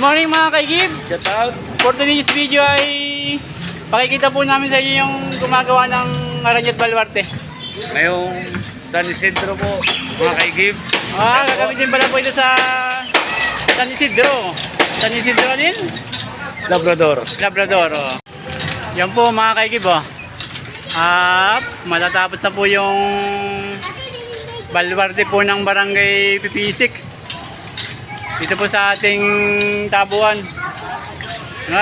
morning mga kaigib. Shout out. For today's video ay pakikita po namin sa inyo yung gumagawa ng Aranyat Baluarte. Ngayong San Isidro po, mga kaigib. Gagamitin pala po ito sa San Isidro. San Isidro din? Labrador. Labrador. Oh. Yan po mga kaigib. Oh. Matatapos na po yung Baluarte po ng Barangay Pipisik. Dito po sa ating tabuan.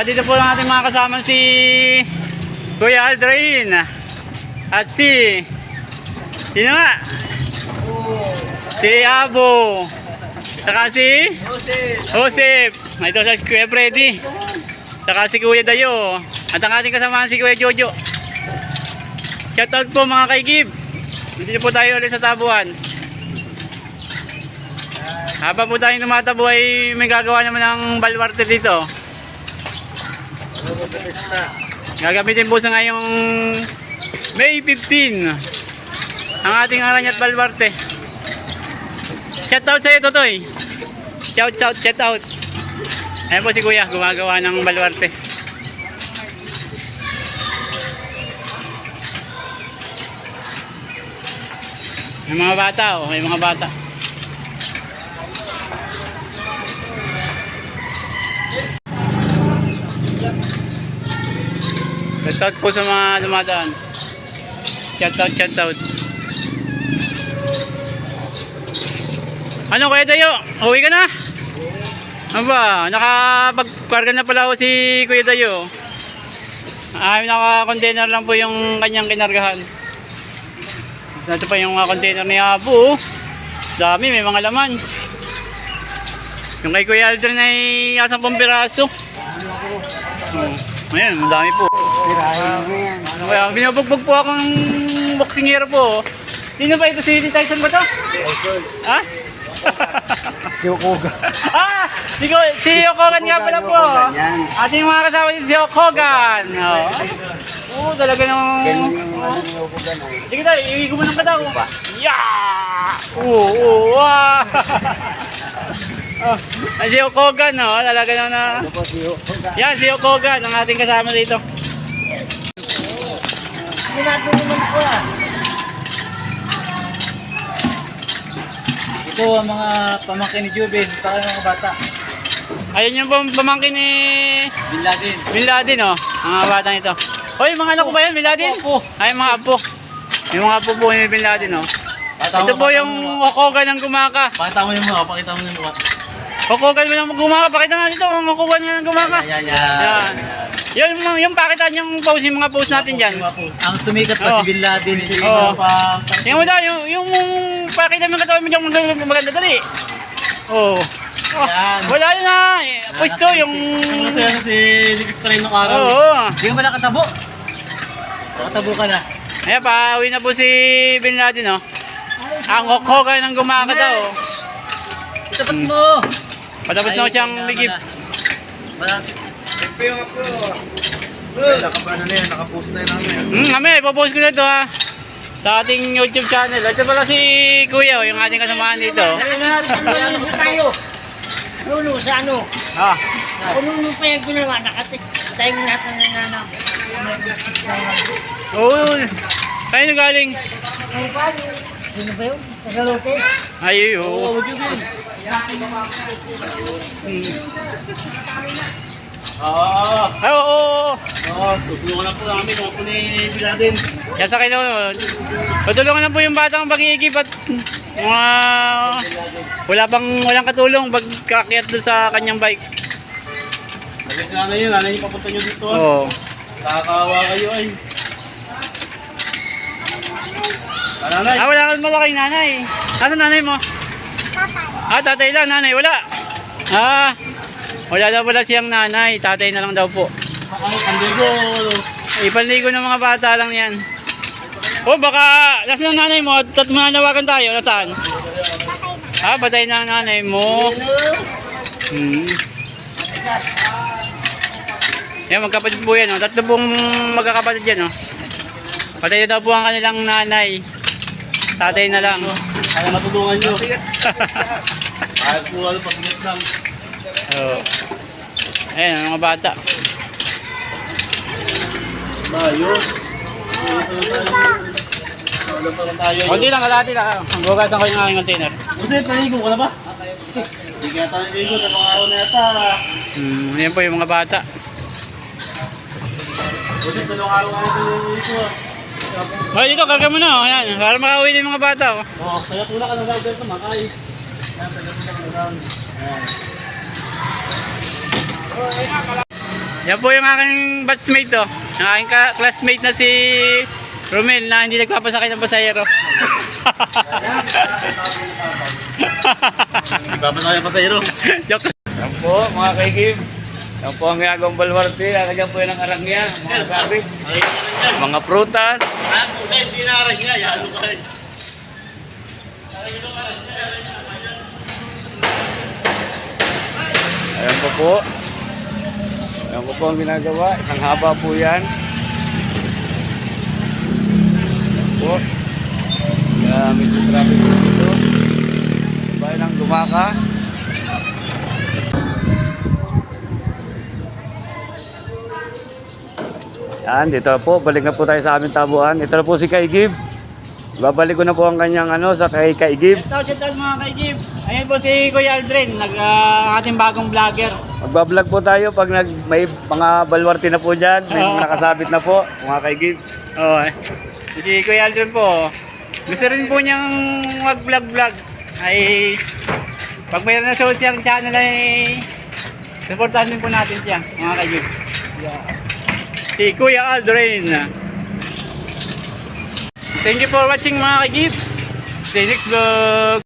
Dito po ang ating mga kasama si Kuya Aldrain. At sino nga? Si Abo. Saka si Joseph. Ito sa Kuya Freddy. Saka si Kuya Dayo. At ang ating kasama si Kuya Jojo. Shoutout po mga kaigib. Dito po tayo ulit sa tabuan. Habang po tayong tumatabo ay may gagawa naman ng Baluarte dito. Gagamitin po sa ngayong May 15 ang ating Aranyat Baluarte. Shoutout sa iyo, Totoy. Shoutout. Ayan po si Kuya, gumagawa ng Baluarte. May mga bata, oh, may mga bata. Shoutout po sa mga dumadaan. Shoutout. Ano Kuya Dayo? Uwi ka na? Aba, nakapag-carga na pala ako si Kuya Dayo. Naka-container lang po yung kanyang kinargahan. Ito pa yung container ni Abu. Dami, may mga laman. Yung kay Kuya Aldrin ay 10 piraso. Ayan, madami po. Kaya binubugbog po akong boksingero po. Sino ba ito? Si Tyson ba ito? Ha? Si Okoga. Si Okogan nga pala po. Ating mga kasama dito si Okogan. Talaga nung... Sige tayo, iwigo mo ng kataw. Yeah! Si Okogan, talaga nung na... Yan, si Okogan, ang ating kasama dito. Ito ang mga pamangkin ni Jubin, para mga bata. Ayun yung pamangkin ni Bin Laden, ang mga batang ito. Hoy, mga anak ko ba yan, Bin Laden? Apo. Ay, mga apo. Yung mga apo po ni Bin Laden, Ito po yung Okogan ng Gumaka. Pakita mo yung mukha, pakita mo yung mukha. Okogan mo ng Gumaka, pakita nga dito, ang Okogan ng Gumaka. Yan. Yung pakitaan yung post, yung mga post natin dyan. Ang sumikat pa si Bin Laden. Tingnan mo daw, yung pakita mo yung katawan mo dyan, maganda dali. Wala yun na. Pwesto yung... Masaya na si Extrain ng araw. Hindi ka ba nakatabo? Nakatabo ka na. Ayan, pauwi na po si Bin Laden, Ang Okogan ng Gumaka daw. Tapat mo! Patapos na siyang ligip. Ito yung ako. Nakapano na yan, nakapost na yun namin. Kami, ipopost ko na ito sa ating YouTube channel. Ito pala si Kuya, yung ating kasamahan dito. Ano tayo? Lulu sa ano? Lulu pa yung ginawa, nakatayong lahat ng nananam. Kayo galing? Sino ba yun? Tagalote? Ay, oo. Tutulungan na po namin ako ni Bin Laden. Yan sa kayo. Tutulungan na po yung batang pag-iigip at walang katulong pagkakyat doon sa kanyang bike. Sabi sa nanay niyo papunta nyo dito. Nakakawa kayo ay. Nanay. Wala kang malaking nanay. Ano nanay mo? Tatay. Tatay lang, nanay wala. Wala daw pala siyang nanay, tatay na lang daw po. Pandigo. Ipanligo ng mga bata lang yan. Baka nasa ng nanay mo at mananawagan tayo. Nasaan? Patay na ang nanay mo. Yan, magkapatid po yan. Tatlo pong magkakapatid yan. Patay na daw po ang kanilang nanay. Tatay na lang. Kaya matulungan nyo. Kahit po ano, pag-ingat lang. Oo. Ayan, ang mga bata. Tayo. Wala pa lang tayo. Kunti lang, kalahati lang. Ang bugasan ko yung aking container. Kasi naligo ka na ba? Hindi kaya tayo naligo sa mga araw na yata. Ayan po yung mga bata. Kasi dalawang araw nga ito naligo. O, dito, karga mo na. Oh. Ayan, para makauwi din yung mga bata. Oh. Oo, kaya tula ka na lang dito makay. Ayan, kaya tula ka na lang. Ayan. Yan po yung aking batchmate to. Ang aking classmate na si Romel na hindi nagpapasakay ng pasahero. Ipapasakay pa sa iro. Joke. Yan po mga kaigib. Yan po ang ginagawang balwarte. Lalagyan po yun ng arangya, mga gabi, mga prutas. Hindi na aray niya. Yalo ka rin. Ayan po po. Ayan po po ang ginagawa. Isang haba po yan. Ayan po. Kaya medyo traffic po dito. Bayan ang lumaka. Yan, dito po. Balik na po tayo sa aming tabuan. Ito na po si Kaigib. Babalik ko na po ang kanyang sa kay Kaigib. Shout mga kaigib. Ayan po si Kuya Aldrin, ating bagong vlogger. Magbablog po tayo pag may mga balwarte na po dyan. May mga nakasabit na po, mga Kaigib. Oo. Si Kuya Aldrin po. Gusto rin po niyang mag-vlog. Ay, pag mayroon na show siyang channel ay supportahan din po natin siya, mga kaigib. Si Kuya Aldrin. Thank you for watching mga kaigib. See you next vlog.